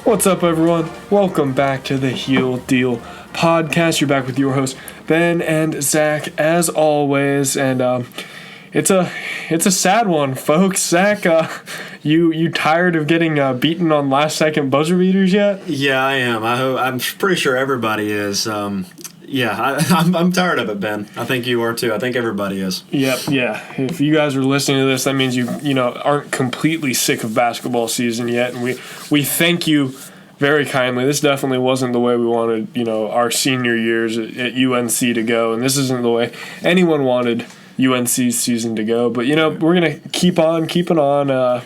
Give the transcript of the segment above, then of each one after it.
What's up, everyone? Welcome back to the Heel Deal podcast. You're back with your hosts, Ben and Zach, as always, and it's a sad one, folks. Zach, you tired of getting beaten on last-second buzzer beaters yet? Yeah, I am. I'm pretty sure everybody is. I'm tired of it, Ben. I think you are too. I think everybody is. Yep, yeah. If you guys are listening to this, that means you aren't completely sick of basketball season yet, and we thank you very kindly. This definitely wasn't the way we wanted, our senior years at UNC to go, and this isn't the way anyone wanted UNC's season to go. But we're gonna keep on keeping on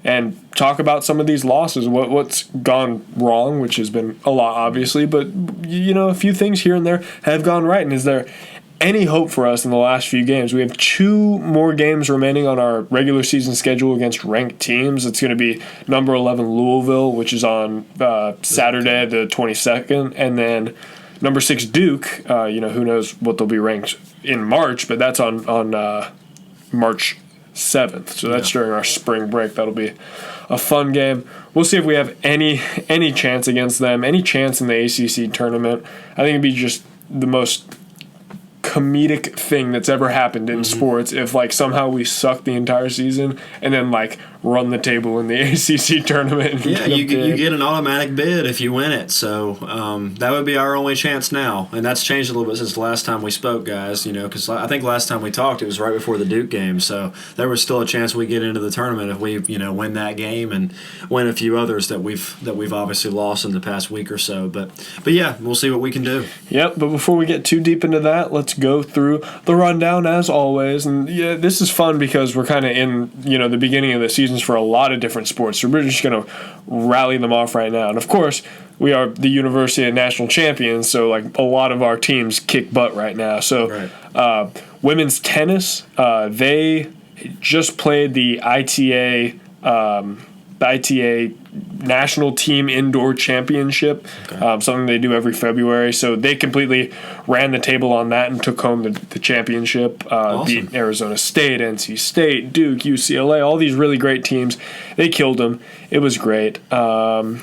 and talk about some of these losses, what's gone wrong, which has been a lot, obviously, but a few things here and there have gone right. And is there any hope for us in the last few games? We have 2 more games remaining on our regular season schedule against ranked teams. It's going to be number 11 Louisville, which is on Saturday the 22nd, and then number 6 Duke. Who knows what they'll be ranked in March, but that's on March 7th. So that's during our spring break. That'll be a fun game. We'll see if we have any chance against them, any chance in the ACC tournament. I think it'd be just the most comedic thing that's ever happened in sports if somehow we suck the entire season and then run the table in the ACC tournament. Yeah, you get an automatic bid if you win it. So that would be our only chance now, and that's changed a little bit since the last time we spoke, guys. Because I think last time we talked, it was right before the Duke game, so there was still a chance we get into the tournament if we win that game and win a few others that we've obviously lost in the past week or so. But yeah, we'll see what we can do. Yep. But before we get too deep into that, let's go through the rundown as always. And yeah, this is fun because we're kind of in the beginning of the seasons for a lot of different sports, so we're just going to rally them off right now. And of course, we are the University of National Champions, so a lot of our teams kick butt right now. So women's tennis, they just played the ITA National Team Indoor Championship, something they do every February. So they completely ran the table on that and took home the championship. Awesome. Beat Arizona State, NC State, Duke, UCLA, all these really great teams. They killed them. It was great. Let's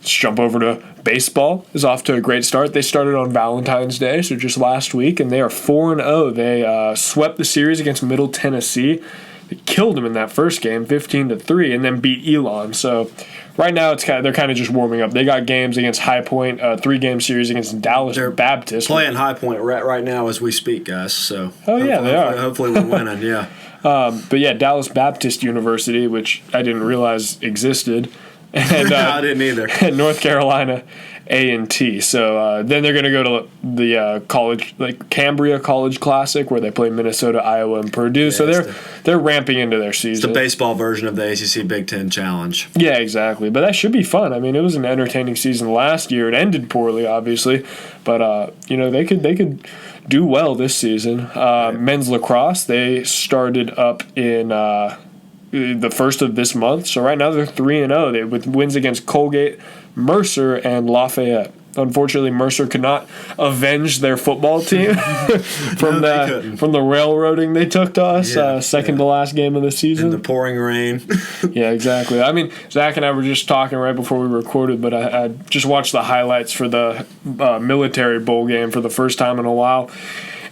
jump over to baseball. Is off to a great start. They started on Valentine's Day, so just last week, and they are 4-0. They swept the series against Middle Tennessee. They killed them in that first game, 15-3, and then beat Elon. So right now they're kind of just warming up. They got games against High Point, 3-game series against Dallas Baptist. Playing High Point right now as we speak, guys. So they are. Hopefully we're winning. Yeah. But yeah, Dallas Baptist University, which I didn't realize existed, and I didn't either. And North Carolina A&T. So then they're going to go to the college, Cambria College Classic, where they play Minnesota, Iowa, and Purdue. Yeah, so they're ramping into their season. It's the baseball version of the ACC Big Ten Challenge. Yeah, exactly. But that should be fun. I mean, it was an entertaining season last year. It ended poorly, obviously, but they could do well this season. Men's lacrosse, they started up in the first of this month. So right now they're 3-0. With wins against Colgate, Mercer, and Lafayette. Unfortunately, Mercer could not avenge their football team from the railroading they took to us, second to last game of the season. In the pouring rain. Yeah, exactly. I mean, Zach and I were just talking right before we recorded, but I just watched the highlights for the Military Bowl game for the first time in a while.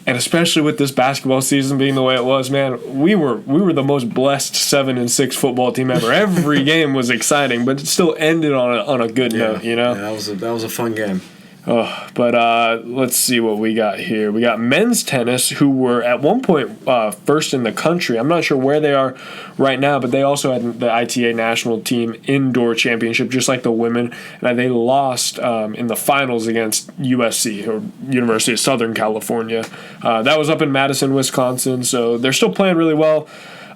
And especially with this basketball season being the way it was, man, we were the most blessed 7-6 football team ever. Every game was exciting, but it still ended on a good note, Yeah, that was a fun game. But let's see what we got here. We got men's tennis, who were at one point first in the country. I'm not sure where they are right now, but they also had the ITA National Team Indoor Championship, just like the women. And they lost in the finals against USC, or University of Southern California. That was up in Madison, Wisconsin, so they're still playing really well.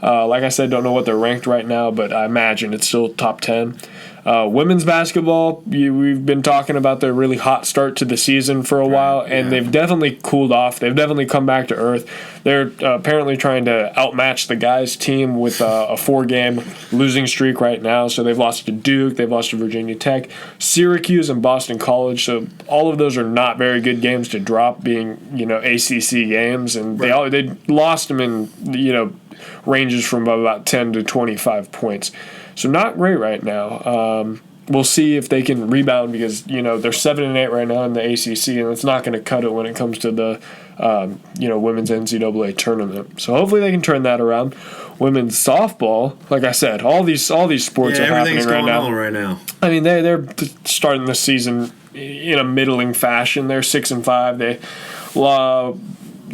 Like I said, don't know what they're ranked right now, but I imagine it's still top 10. Women's basketball, we've been talking about their really hot start to the season for a while, and they've definitely cooled off. They've definitely come back to earth. They're apparently trying to outmatch the guys' team with a 4-game losing streak right now. So they've lost to Duke, they've lost to Virginia Tech, Syracuse, and Boston College. So all of those are not very good games to drop, being ACC games, and they lost them in ranges from about 10 to 25 points. So not great right now. we'll see if they can rebound because they're 7-8 right now in the ACC, and it's not going to cut it when it comes to the women's NCAA tournament. So hopefully they can turn that around. Women's softball, like I said, all these sports are happening right now. Right now. I mean, they're starting the season in a middling fashion. They're 6-5. They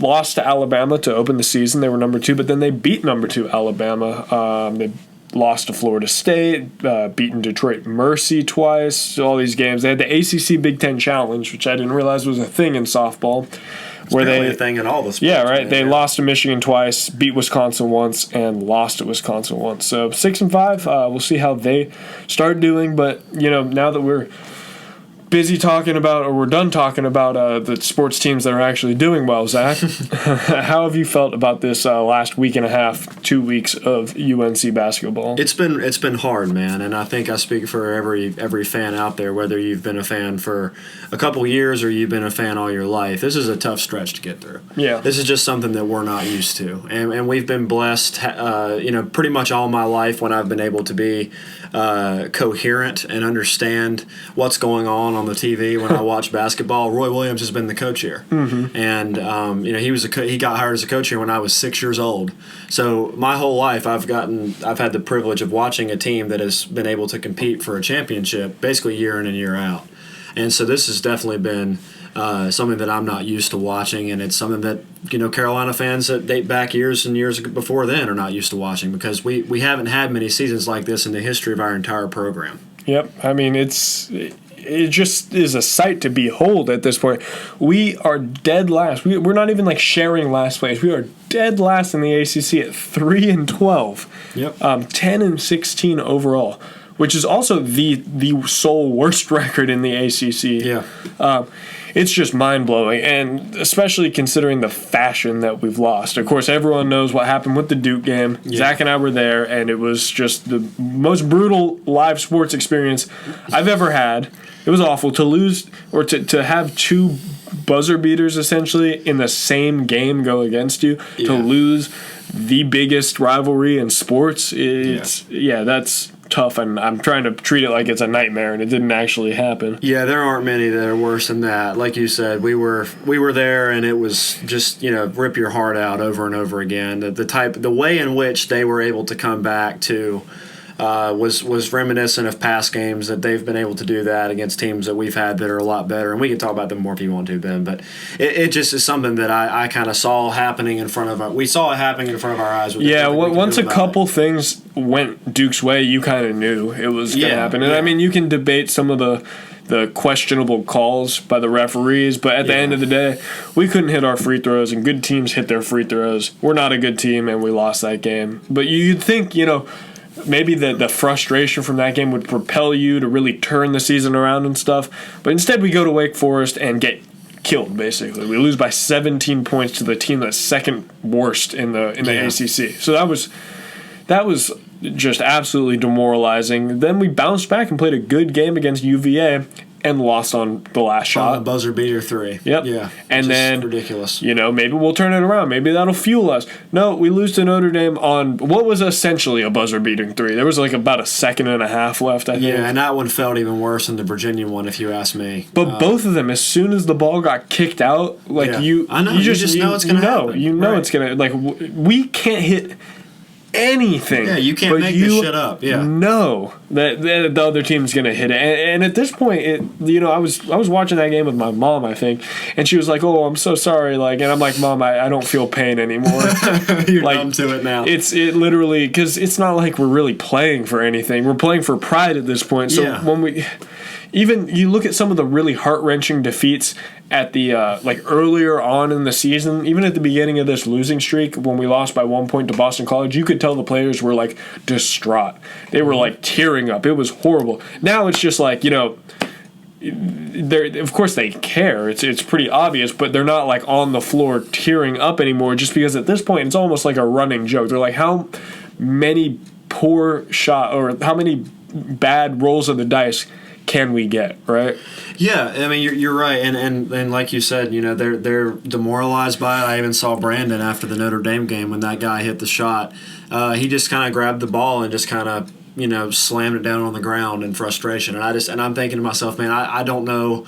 lost to Alabama to open the season. They were number 2, but then they beat number 2 Alabama. They lost to Florida State, beaten Detroit Mercy twice. All these games. They had the ACC Big Ten Challenge, which I didn't realize was a thing in softball. It's a thing in all the sports. Yeah, right. They lost to Michigan twice, beat Wisconsin once, and lost to Wisconsin once. So 6-5. We'll see how they start doing. But now that we're busy talking about, or we're done talking about the sports teams that are actually doing well, Zach, how have you felt about this last week and a half, 2 weeks of UNC basketball? It's been hard, man, and I think I speak for every fan out there, whether you've been a fan for a couple years or you've been a fan all your life. This is a tough stretch to get through. Yeah, this is just something that we're not used to, and we've been blessed. Pretty much all my life when I've been able to be coherent and understand what's going on the TV when I watch basketball. Roy Williams has been the coach here, and he got hired as a coach here when I was 6 years old. So my whole life I've had the privilege of watching a team that has been able to compete for a championship basically year in and year out. And so this has definitely been something that I'm not used to watching, and it's something that Carolina fans that date back years and years before then are not used to watching because we haven't had many seasons like this in the history of our entire program. Yep, I mean it just is a sight to behold at this point. We are dead last. We're not even sharing last place. We are dead last in the ACC at 3-12. Yep. 10-16 overall, which is also the sole worst record in the ACC. Yeah. It's just mind-blowing, and especially considering the fashion that we've lost. Of course, everyone knows what happened with the Duke game. Yeah. Zach and I were there, and it was just the most brutal live sports experience I've ever had. It was awful to lose or to have 2 buzzer beaters essentially in the same game go against you, to lose the biggest rivalry in sports. That's tough, and I'm trying to treat it like it's a nightmare, and it didn't actually happen. Yeah, there aren't many that are worse than that. Like you said, we were there, and it was just rip your heart out over and over again. The way in which they were able to come back to was reminiscent of past games that they've been able to do that against teams that we've had that are a lot better, and we can talk about them more if you want to, Ben. But it just is something that I kind of saw happening in front of we saw it happening in front of our eyes. Once a couple things went Duke's way, you kind of knew it was going to happen. And I mean, you can debate some of the questionable calls by the referees, but at the end of the day, we couldn't hit our free throws, and good teams hit their free throws. We're not a good team, and we lost that game. But you'd think, maybe the frustration from that game would propel you to really turn the season around and stuff. But instead we go to Wake Forest and get killed, basically. We lose by 17 points to the team that's second worst in the ACC. So that was just absolutely demoralizing. Then we bounced back and played a good game against UVA and lost on the last shot. On the buzzer beater 3. Yep. Yeah. And then ridiculous. Maybe we'll turn it around. Maybe that'll fuel us. No, we lose to Notre Dame on what was essentially a buzzer beating 3. There was about a second and a half left, I think. Yeah, and that one felt even worse than the Virginia one, if you ask me. But both of them, as soon as the ball got kicked out, I know. You just know it's going to happen. You know it's going to we can't hit anything. Yeah, you can't make this shit up. Yeah, know that the other team's gonna hit it. And at this point, I was watching that game with my mom, I think, and she was like, "Oh, I'm so sorry," and I'm like, "Mom, I don't feel pain anymore." You're numb to it now. It literally, because it's not like we're really playing for anything. We're playing for pride at this point. So when even you look at some of the really heart-wrenching defeats at the earlier on in the season, even at the beginning of this losing streak, when we lost by 1 point to Boston College, you could tell the players were distraught. They were tearing up. It was horrible. Now it's just of course they care. It's pretty obvious, but they're not on the floor tearing up anymore. Just because at this point it's almost like a running joke. They're how many poor shot or how many bad rolls of the dice can we get, right? Yeah, I mean you're right, and like you said, they're demoralized by it. I even saw Brandon after the Notre Dame game when that guy hit the shot. He just kind of grabbed the ball and just kind of slammed it down on the ground in frustration. And I'm thinking to myself, man, I don't know.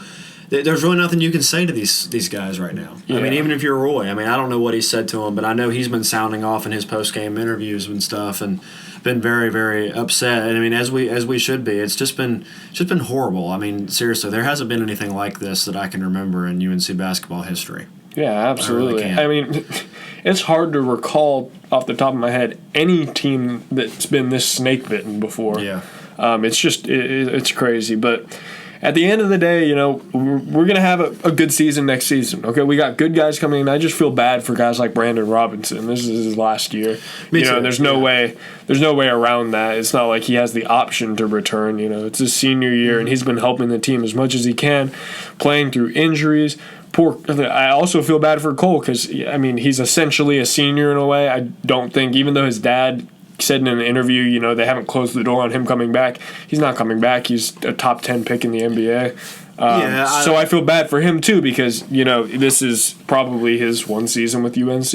There's really nothing you can say to these guys right now. Yeah. I mean, even if you're Roy, I don't know what he said to him, but I know he's been sounding off in his post-game interviews and stuff, and been very, very upset. And I mean, as we should be. It's just been horrible. I mean, seriously, there hasn't been anything like this that I can remember in UNC basketball history. Yeah, absolutely. I mean, it's hard to recall off the top of my head any team that's been this snake bitten before. Yeah. It's just it's crazy, but at the end of the day, we're going to have a good season next season. Okay, we got good guys coming in. I just feel bad for guys like Brandon Robinson. This is his last year. Me too. There's no way around that. It's not like he has the option to return. It's his senior year, and he's been helping the team as much as he can, playing through injuries. I also feel bad for Cole because, he's essentially a senior in a way. I don't think, even though his dad said in an interview, they haven't closed the door on him coming back. He's not coming back. He's a top 10 pick in the NBA. So I feel bad for him too because, this is probably his one season with UNC.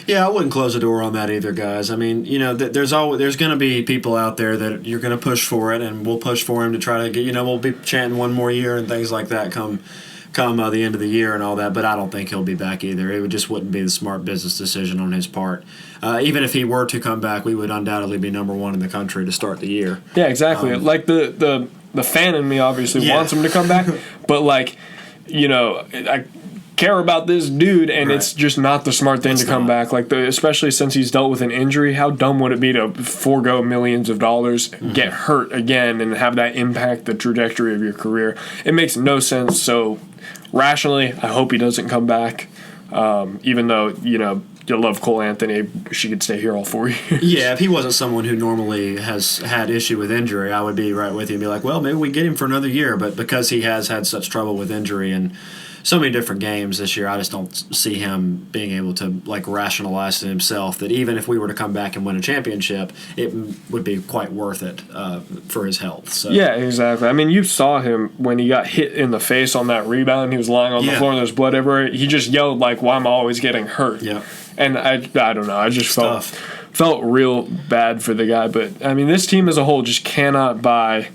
Yeah, I wouldn't close the door on that either, guys. I mean, there's going to be people out there that you're going to push for it, and we'll push for him to try to get, we'll be chanting one more year and things like that come the end of the year and all that, but I don't think he'll be back either. It just wouldn't be the smart business decision on his part. Even if he were to come back, we would undoubtedly be number one in the country to start the year. Yeah, exactly. Like the fan in me obviously wants him to come back, but I care about this dude, and it's just not the smart thing to come back. Especially since he's dealt with an injury, how dumb would it be to forego millions of dollars, get hurt again, and have that impact the trajectory of your career? It makes no sense. So rationally, I hope he doesn't come back. Even though you love Cole Anthony, she could stay here all 4 years. Yeah, if he wasn't someone who normally has had issue with injury, I would be right with you and be like, well, maybe we get him for another year. But because he has had such trouble with injury and so many different games this year, I just don't see him being able to rationalize to himself that even if we were to come back and win a championship, it would be quite worth it for his health. So. Yeah, exactly. I mean, you saw him when he got hit in the face on that rebound. He was lying on the floor and there's blood everywhere. He just yelled why am I always getting hurt? Yeah. And I don't know. I just felt real bad for the guy. But this team as a whole just cannot buy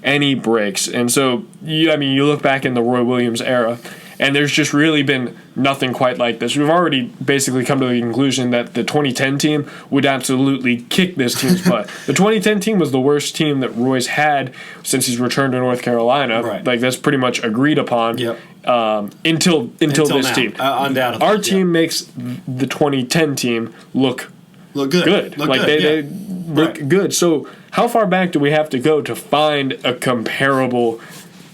any breaks. And so you look back in the Roy Williams era, and there's just really been nothing quite like this. We've already basically come to the conclusion that the 2010 team would absolutely kick this team's butt. The 2010 team was the worst team that Roy's had since he's returned to North Carolina. Right. That's pretty much agreed upon. Yep. Until this now. team. Undoubtedly. Our team makes the 2010 team look good. They look good. So how far back do we have to go to find a comparable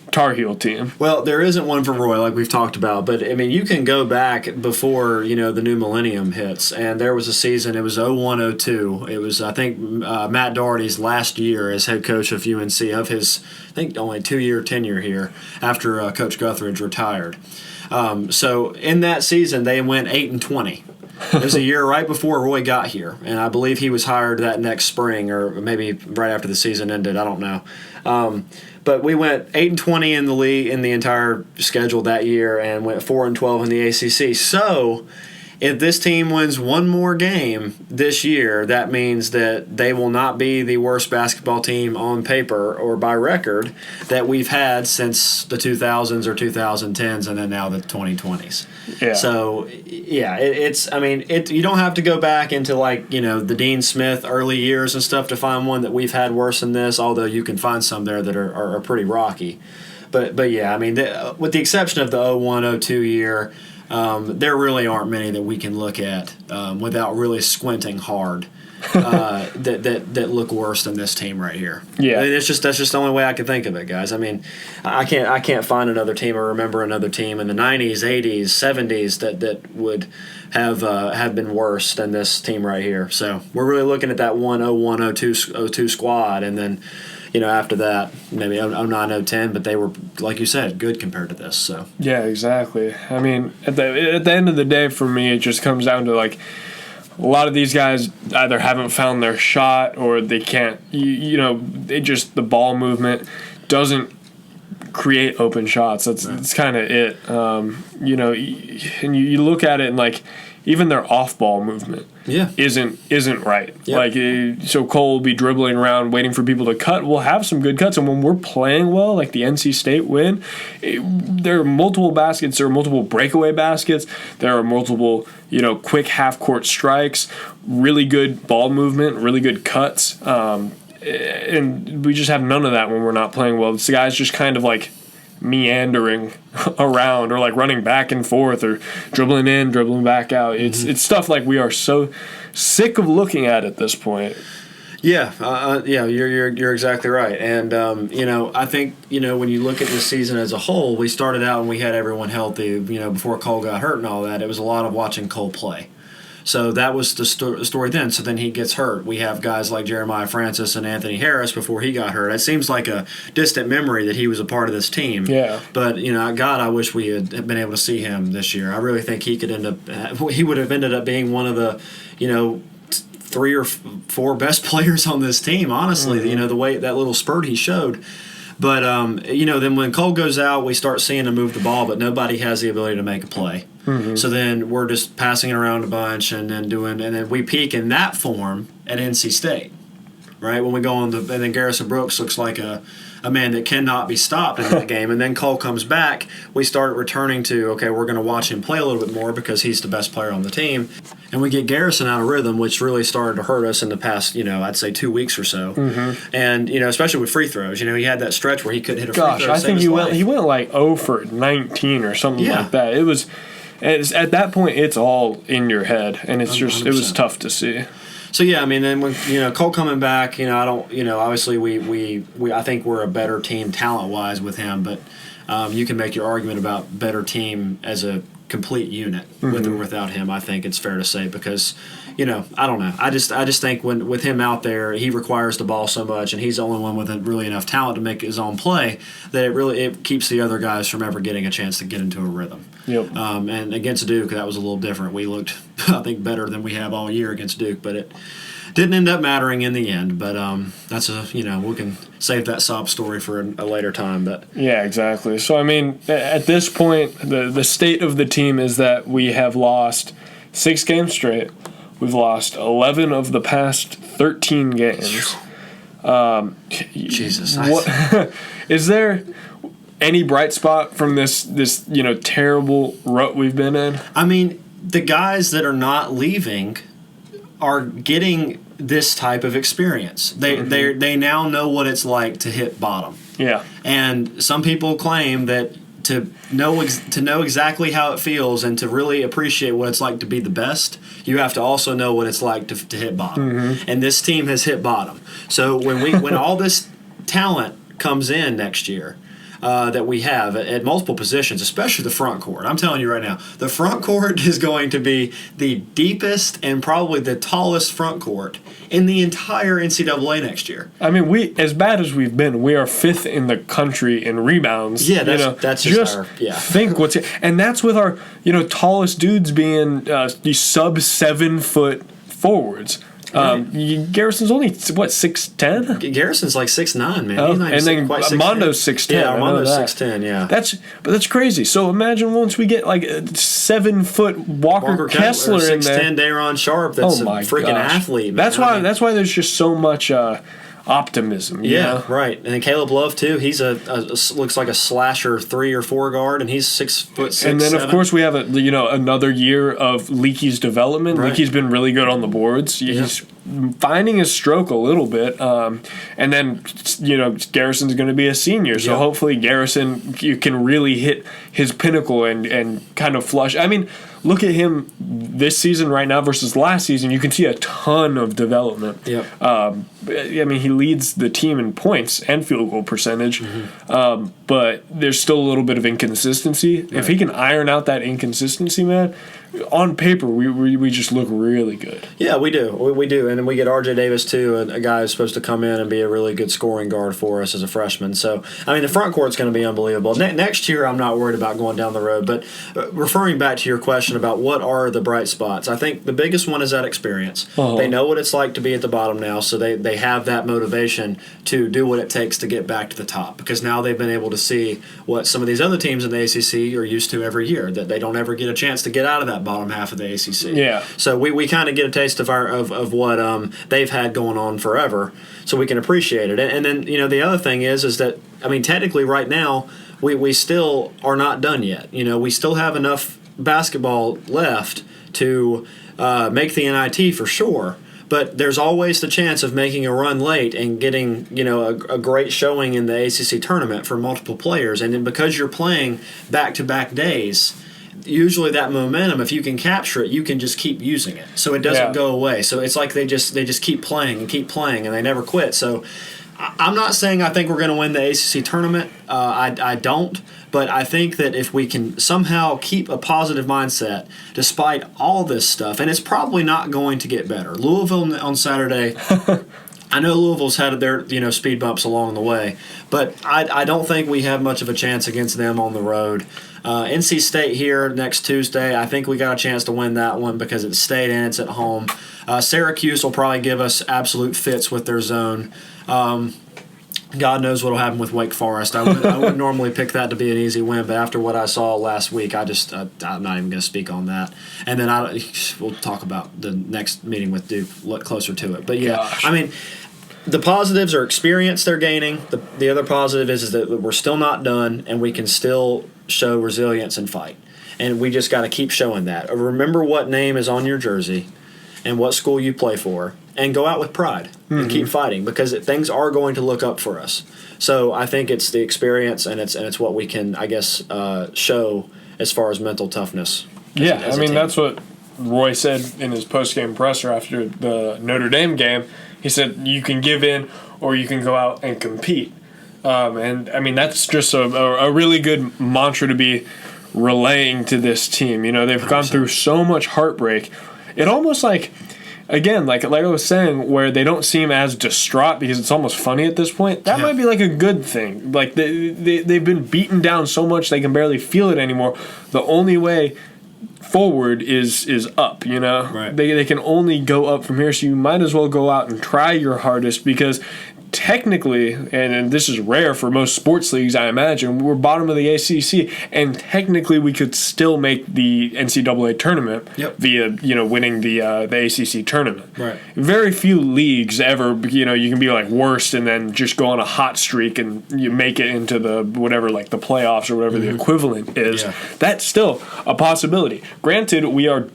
Tar Heel team? Well, there isn't one for Roy like we've talked about, but you can go back before the new millennium hits, and there was a season. It was 01-02. It was I think Matt Doherty's last year as head coach of UNC, of his I think only 2-year tenure here after Coach Guthridge retired. So in that season they went 8-20. It was a year right before Roy got here, and I believe he was hired that next spring or maybe right after the season ended. I don't know. But we went 8-20 in the league in the entire schedule that year, and went 4-12 in the ACC. So, if this team wins one more game this year, that means that they will not be the worst basketball team on paper or by record that we've had since the 2000s or 2010s, and then now the 2020s. Yeah. So, yeah, you don't have to go back into the Dean Smith early years and stuff to find one that we've had worse than this, although you can find some there that are pretty rocky. But yeah, with the exception of the 01-02 year, there really aren't many that we can look at without really squinting hard that look worse than this team right here. Yeah, that's just the only way I can think of it, guys. I can't find another team or remember another team in the 90s, 80s, 70s that would have been worse than this team right here. So we're really looking at that 01-02 squad, and then after that, maybe 09-010, but they were, like you said, good compared to this. So yeah, exactly. At the end of the day, for me, it just comes down to a lot of these guys either haven't found their shot or they can't. The ball movement doesn't create open shots. That's kind of it. And you look at it and even their off-ball movement isn't right. Yeah. Like, so Cole will be dribbling around waiting for people to cut. We'll have some good cuts, and when we're playing well, like the NC State win, there are multiple baskets, there are multiple breakaway baskets, there are multiple, quick half-court strikes, really good ball movement, really good cuts, and we just have none of that when we're not playing well. This guy's just kind of like meandering around or like running back and forth or dribbling in, dribbling back out. It's stuff like we are so sick of looking at this point. Yeah, you're exactly right. And I think when you look at the season as a whole, we started out and we had everyone healthy. Before Cole got hurt and all that, it was a lot of watching Cole play. So that was the story then. So then he gets hurt. We have guys like Jeremiah Francis and Anthony Harris before he got hurt. It seems like a distant memory that he was a part of this team. Yeah. But, God, I wish we had been able to see him this year. I really think he would have ended up being one of the, 3 or 4 best players on this team, honestly, the way that little spurt he showed. But, then when Cole goes out, we start seeing him move the ball, but nobody has the ability to make a play. So then we're just passing it around a bunch and then we peak in that form at NC State, right? When we go on and then Garrison Brooks looks like a man that cannot be stopped in that game. And then Cole comes back, we start returning to, okay, we're going to watch him play a little bit more because he's the best player on the team. And we get Garrison out of rhythm, which really started to hurt us in the past, I'd say 2 weeks or so. And, especially with free throws. He had that stretch where he couldn't hit a free throw. I think he went like 0 for 19 or something like that. At that point, it's all in your head, and it's just 100%. It was tough to see. So yeah, I mean, then when Cole coming back, obviously we I think we're a better team talent wise with him, but you can make your argument about better team as a complete unit with or without him. I think it's fair to say because I don't know. I just think with him out there, he requires the ball so much, and he's the only one with really enough talent to make his own play that it keeps the other guys from ever getting a chance to get into a rhythm. Yep. And against Duke, that was a little different. We looked, I think, better than we have all year against Duke, but it didn't end up mattering in the end. But that's we can save that sob story for a later time. But yeah, exactly. So I mean, at this point, the state of the team is that we have lost 6 games straight. We've lost 11 of the past 13 games. Jesus. What is there any bright spot from this terrible rut we've been in? I mean, the guys that are not leaving are getting this type of experience. They now know what it's like to hit bottom. Yeah. And some people claim that to know exactly how it feels and to really appreciate what it's like to be the best, you have to also know what it's like to hit bottom. And this team has hit bottom. So when all this talent comes in next year, that we have at multiple positions, especially the front court. I'm telling you right now, the front court is going to be the deepest and probably the tallest front court in the entire NCAA next year. I mean, we as bad as we've been, we are 5th in the country in rebounds. Yeah, that's just think what's and that's with our tallest dudes being these sub 7 foot forwards. Garrison's only 6'10"? Garrison's like 6'9", man. Oh, and then Armando's 6'10". Yeah, Armando's 6'10", yeah. That's crazy. So imagine once we get like a 7 foot Walker Kessler in there. 6'10" Daron Sharp. That's a freaking athlete. Man. That's why there's just so much optimism. Yeah, right. And then Caleb Love too. He's looks like a slasher 3 or 4 guard, and he's 6'6". And then 7. of course we have another year of Leakey's development. Right. Leakey's been really good on the boards. He's finding his stroke a little bit, and then Garrison's going to be a senior, so hopefully Garrison can really hit his pinnacle and kind of flush. I mean, look at him this season right now versus last season. You can see a ton of development. Yep. I mean, he leads the team in points and field goal percentage, but there's still a little bit of inconsistency. Right. If he can iron out that inconsistency, man, on paper we just look really good. Yeah, we do. We do. And then we get R.J. Davis, too, a guy who's supposed to come in and be a really good scoring guard for us as a freshman. So, I mean, the front court's going to be unbelievable. Next year, I'm not worried about going down the road. But referring back to your question about what are the bright spots, I think the biggest one is that experience. They know what it's like to be at the bottom now, so they have that motivation to do what it takes to get back to the top. Because now they've been able to to see what some of these other teams in the ACC are used to every year, that they don't ever get a chance to get out of that bottom half of the ACC. Yeah. So we kind of get a taste of what they've had going on forever, so we can appreciate it. And then, the other thing is that, technically right now, we still are not done yet. We still have enough basketball left to make the NIT for sure. But there's always the chance of making a run late and getting, a great showing in the ACC tournament for multiple players. And then because you're playing back-to-back days, usually that momentum, if you can capture it, you can just keep using it. So it doesn't go away. So it's like they just keep playing and they never quit. So I'm not saying I think we're going to win the ACC tournament. I don't. But I think that if we can somehow keep a positive mindset despite all this stuff, and it's probably not going to get better. Louisville on Saturday, I know Louisville's had their speed bumps along the way, but I don't think we have much of a chance against them on the road. NC State here next Tuesday, I think we got a chance to win that one because it's State and it's at home. Syracuse will probably give us absolute fits with their zone. God knows what will happen with Wake Forest. I would normally pick that to be an easy win, but after what I saw last week, I'm not even going to speak on that. And then we'll talk about the next meeting with Duke, look closer to it. But yeah, Gosh. The positives are experience they're gaining. The other positive is that we're still not done, and we can still show resilience and fight. And we just got to keep showing that. Remember what name is on your jersey and what school you play for, and go out with pride and keep fighting, because things are going to look up for us. So I think it's the experience and it's what we can, I guess, show as far as mental toughness. That's what Roy said in his post-game presser after the Notre Dame game. He said you can give in or you can go out and compete. That's just a really good mantra to be relaying to this team. They've gone through so much heartbreak. It almost again, like I was saying, where they don't seem as distraught because it's almost funny at this point. That might be like a good thing. Like they've been beaten down so much they can barely feel it anymore. The only way forward is up, Right. They can only go up from here, so you might as well go out and try your hardest, because technically, and this is rare for most sports leagues, I imagine, we're bottom of the ACC, and technically we could still make the NCAA tournament via winning the ACC tournament. Right. Very few leagues ever, you can be like worst and then just go on a hot streak and you make it into the whatever, like the playoffs or whatever the equivalent is. Yeah. That's still a possibility. Granted, we are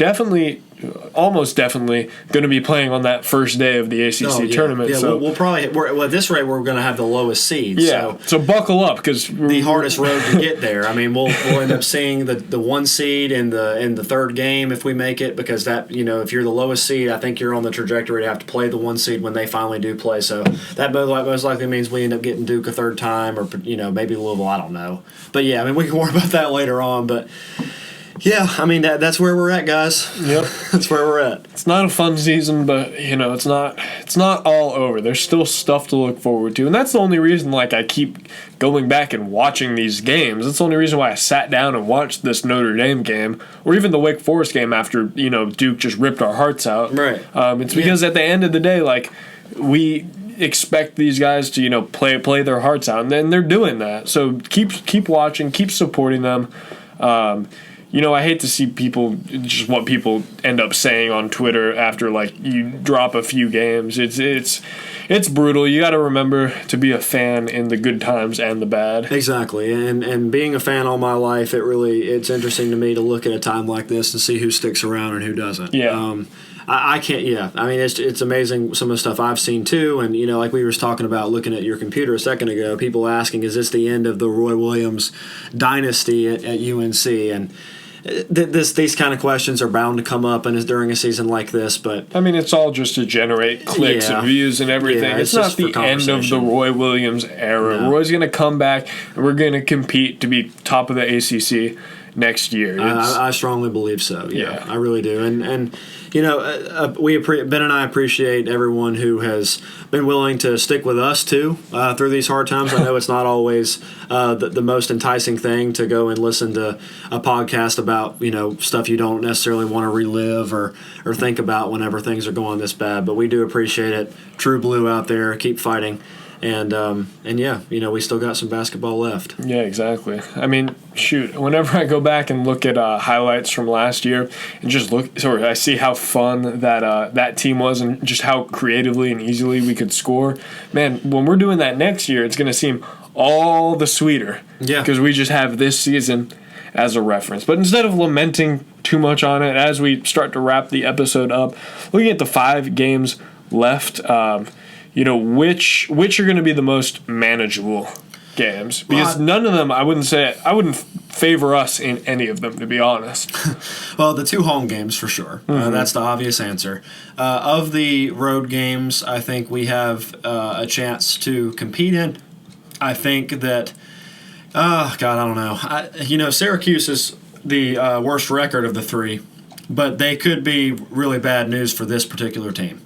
almost definitely going to be playing on that first day of the ACC tournament. Yeah, so we'll probably at this rate we're going to have the lowest seed. Yeah, so buckle up, because the hardest road to get there. We'll end up seeing the one seed in the third game if we make it, because that if you're the lowest seed, I think you're on the trajectory to have to play the one seed when they finally do play. So that most likely means we end up getting Duke a third time, or maybe Louisville. I don't know, but yeah, we can worry about that later on, but. Yeah, that's where we're at, guys. Yep, that's where we're at. It's not a fun season, but it's not all over. There's still stuff to look forward to, and that's the only reason I keep going back and watching these games. That's the only reason why I sat down and watched this Notre Dame game, or even the Wake Forest game after Duke just ripped our hearts out. Right. It's because at the end of the day, we expect these guys to play their hearts out, and then they're doing that. So keep watching, keep supporting them. I hate to see just what people end up saying on Twitter after you drop a few games. It's brutal. You got to remember to be a fan in the good times and the bad. Exactly, and being a fan all my life, it's interesting to me to look at a time like this and see who sticks around and who doesn't. Yeah. I can't. Yeah, it's amazing some of the stuff I've seen too, and like we were talking about looking at your computer a second ago, people asking, is this the end of the Roy Williams dynasty at UNC? And these kind of questions are bound to come up during a season like this, but it's all just to generate clicks and views and everything. Yeah, it's not the end of the Roy Williams era. No. Roy's going to come back, and we're going to compete to be top of the ACC next year. I strongly believe so. Yeah, I really do. And Ben and I appreciate everyone who has been willing to stick with us too through these hard times. I know it's not always the most enticing thing to go and listen to a podcast about stuff you don't necessarily want to relive or think about whenever things are going this bad. But we do appreciate it. True Blue out there, keep fighting. And yeah, we still got some basketball left. Yeah, exactly. I mean, shoot, whenever I go back and look at highlights from last year and just I see how fun that team was and just how creatively and easily we could score. Man, when we're doing that next year, it's going to seem all the sweeter. Yeah. Because we just have this season as a reference. But instead of lamenting too much on it, as we start to wrap the episode up, looking at the 5 games left, which are going to be the most manageable games? Because none of them, I wouldn't favor us in any of them, to be honest. Well, the 2 home games for sure. That's the obvious answer. Of the road games, I think we have a chance to compete in. I think that, I don't know. Syracuse is the worst record of the 3, but they could be really bad news for this particular team.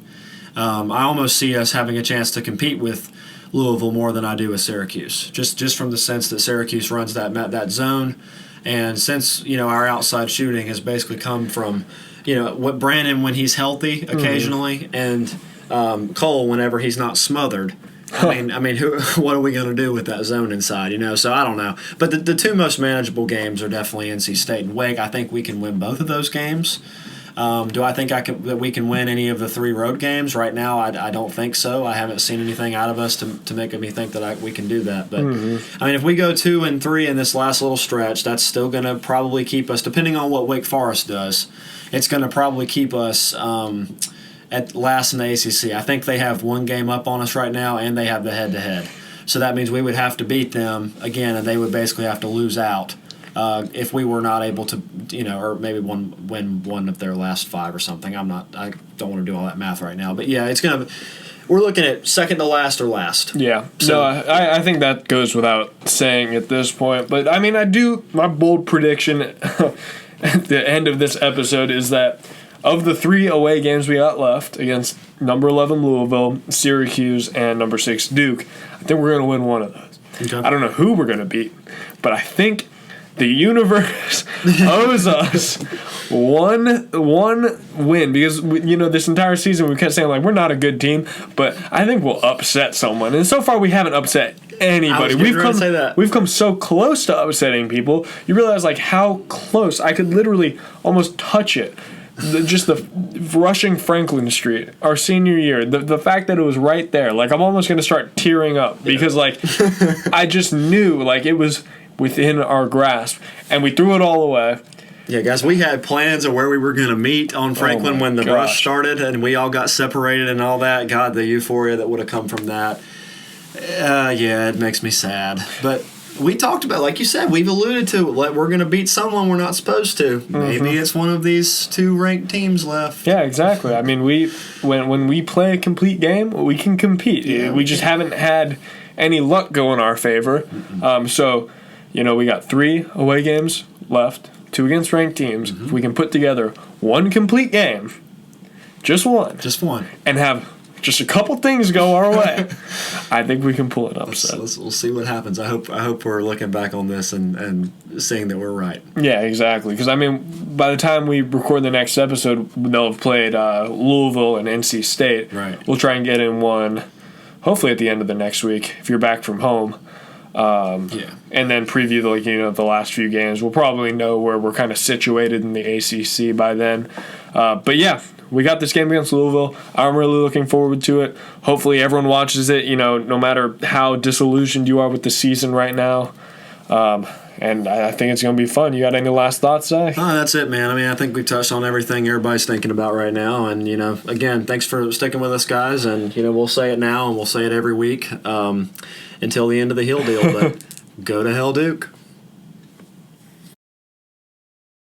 I almost see us having a chance to compete with Louisville more than I do with Syracuse, just from the sense that Syracuse runs that zone, and since our outside shooting has basically come from what Brandon when he's healthy occasionally, and Cole whenever he's not smothered. I mean, what are we going to do with that zone inside? So I don't know. But the 2 most manageable games are definitely NC State and Wake. I think we can win both of those games. Do I think that we can win any of the 3 road games? Right now, I don't think so. I haven't seen anything out of us to make me think that we can do that. But, I mean, if we go 2-3 in this last little stretch, that's still going to probably keep us, depending on what Wake Forest does, it's going to probably keep us at last in the ACC. I think they have 1 game up on us right now, and they have the head-to-head. So that means we would have to beat them again, and they would basically have to lose out. If we were not able to, or maybe win 1 of their last 5 or something. I don't want to do all that math right now. But, yeah, we're looking at second to last or last. Yeah. So I think that goes without saying at this point. But, I mean, my bold prediction at the end of this episode is that of the 3 away games we got left against number 11 Louisville, Syracuse, and number 6 Duke, I think we're going to win 1 of those. Okay. I don't know who we're going to beat, but I think the universe owes us one win because this entire season we kept saying we're not a good team, but I think we'll upset someone, and so far we haven't upset anybody. We've come so close to upsetting people. You realize how close I could literally almost touch it. Just the rushing Franklin Street, our senior year, the fact that it was right there, I'm almost going to start tearing up because I just knew it was within our grasp, and we threw it all away. Yeah, guys, we had plans of where we were going to meet on Franklin when the rush started, and we all got separated and all that. God, the euphoria that would have come from that. Yeah, it makes me sad. But we talked about, like you said, we've alluded to we're going to beat someone we're not supposed to. Maybe it's one of these 2 ranked teams left. Yeah, exactly. I mean, when we play a complete game, we can compete. Yeah, we just haven't had any luck go in our favor. So, we got 3 away games left, 2 against ranked teams. If we can put together 1 complete game, just one, and have just a couple things go our way, I think we can pull it up. We'll see what happens. I hope we're looking back on this and seeing that we're right. Yeah, exactly. Because, by the time we record the next episode, they'll have played Louisville and NC State. Right. We'll try and get in one, hopefully at the end of the next week, if you're back from home. And then preview the last few games. We'll probably know where we're kind of situated in the ACC by then. But yeah, we got this game against Louisville. I'm really looking forward to it. Hopefully everyone watches it, no matter how disillusioned you are with the season right now. And I think it's going to be fun. You got any last thoughts, Zach? Oh, that's it, man. I think we've touched on everything everybody's thinking about right now. And, again, thanks for sticking with us, guys. And, we'll say it now and we'll say it every week until the end of the Hill deal. But go to hell, Duke.